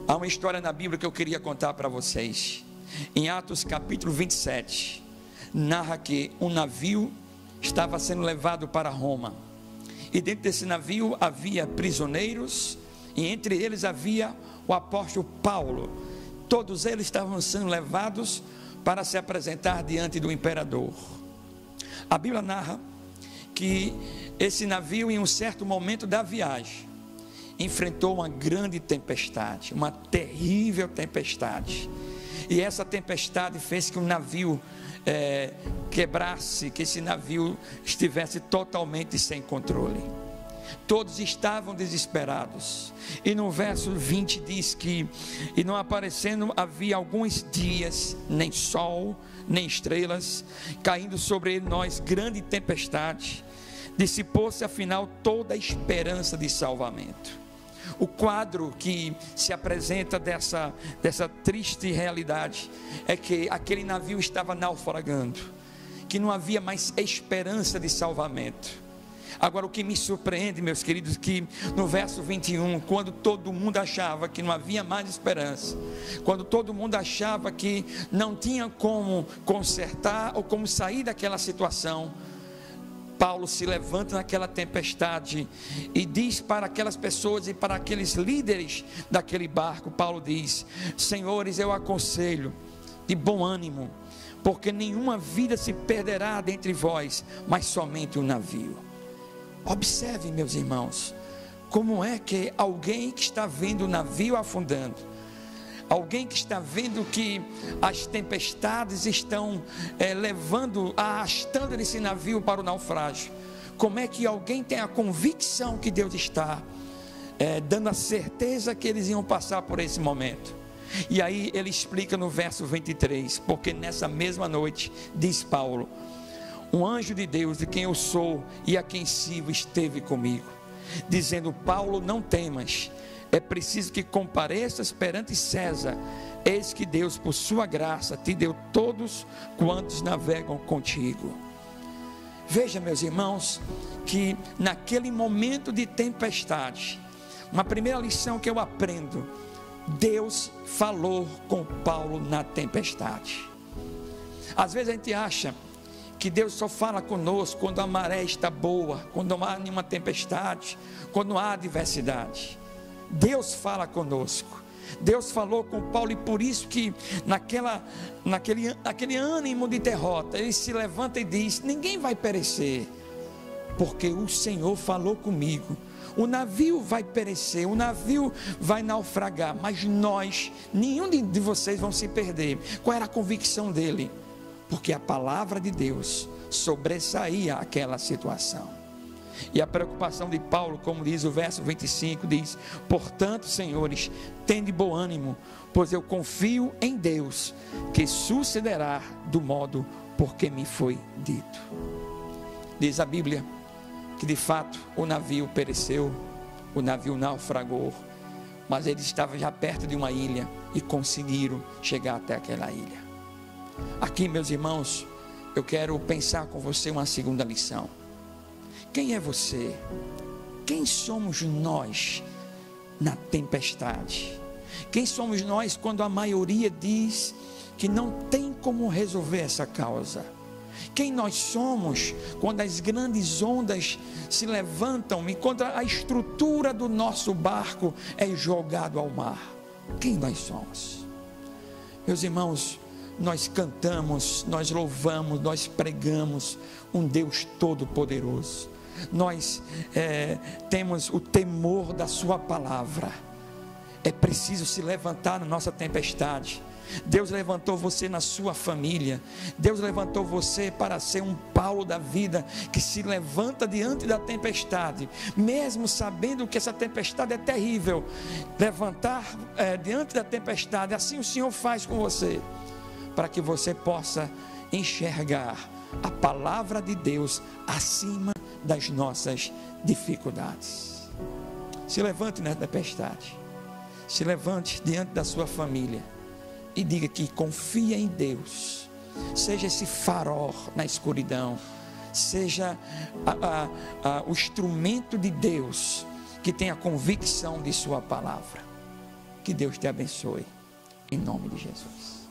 Há uma história na Bíblia que eu queria contar para vocês. Em Atos capítulo 27, narra que um navio estava sendo levado para Roma. E dentro desse navio havia prisioneiros, e entre eles havia o apóstolo Paulo. Todos eles estavam sendo levados para se apresentar diante do imperador. A Bíblia narra que esse navio, em um certo momento da viagem, enfrentou uma grande tempestade, uma terrível tempestade. E essa tempestade fez que o navio quebrasse, que esse navio estivesse totalmente sem controle. Todos estavam desesperados. E no verso 20 diz que: e não aparecendo havia alguns dias, nem sol, nem estrelas, caindo sobre nós grande tempestade, dissipou-se afinal toda a esperança de salvamento. O quadro que se apresenta dessa triste realidade é que aquele navio estava naufragando, que não havia mais esperança de salvamento. Agora, o que me surpreende, meus queridos, que no verso 21, quando todo mundo achava que não havia mais esperança, quando todo mundo achava que não tinha como consertar ou como sair daquela situação, Paulo se levanta naquela tempestade e diz para aquelas pessoas e para aqueles líderes daquele barco, Paulo diz: senhores, eu aconselho de bom ânimo, porque nenhuma vida se perderá dentre vós, mas somente um navio. Observe, meus irmãos, como é que alguém que está vendo o navio afundando, alguém que está vendo que as tempestades estão arrastando esse navio para o naufrágio, como é que alguém tem a convicção que Deus está dando a certeza que eles iam passar por esse momento? E aí ele explica no verso 23, porque nessa mesma noite, diz Paulo, um anjo de Deus, de quem eu sou e a quem sirvo, esteve comigo, dizendo: Paulo, não temas, é preciso que compareças perante César. Eis que Deus, por sua graça, te deu todos quantos navegam contigo. Veja, meus irmãos, que naquele momento de tempestade, uma primeira lição que eu aprendo: Deus falou com Paulo na tempestade. Às vezes a gente acha que Deus só fala conosco quando a maré está boa, quando não há nenhuma tempestade, quando não há adversidade. Deus fala conosco. Deus falou com Paulo, e por isso que naquele ânimo de derrota, ele se levanta e diz: ninguém vai perecer, porque o Senhor falou comigo. O navio vai perecer, o navio vai naufragar, mas nós, nenhum de vocês vão se perder. Qual era a convicção dele? Porque a palavra de Deus sobressaía aquela situação. E a preocupação de Paulo, como diz o verso 25, diz: portanto, senhores, tende bom ânimo, pois eu confio em Deus, que sucederá do modo por que me foi dito. Diz a Bíblia que de fato o navio pereceu, o navio naufragou, mas ele estava já perto de uma ilha e conseguiram chegar até aquela ilha. Aqui, meus irmãos, eu quero pensar com você uma segunda lição. Quem é você? Quem somos nós na tempestade? Quem somos nós quando a maioria diz que não tem como resolver essa causa? Quem nós somos quando as grandes ondas se levantam e quando a estrutura do nosso barco é jogado ao mar? Quem nós somos? Meus irmãos, nós cantamos, nós louvamos, nós pregamos um Deus todo-poderoso. Nós temos o temor da sua palavra. É preciso se levantar na nossa tempestade. Deus levantou você na sua família. Deus levantou você para ser um Paulo da vida, que se levanta diante da tempestade, mesmo sabendo que essa tempestade é terrível. Levantar diante da tempestade, assim o Senhor faz com você, para que você possa enxergar a palavra de Deus acima das nossas dificuldades. Se levante na tempestade, se levante diante da sua família e diga que confia em Deus. Seja esse farol na escuridão, seja o instrumento de Deus que tem a convicção de sua palavra. Que Deus te abençoe. Em nome de Jesus.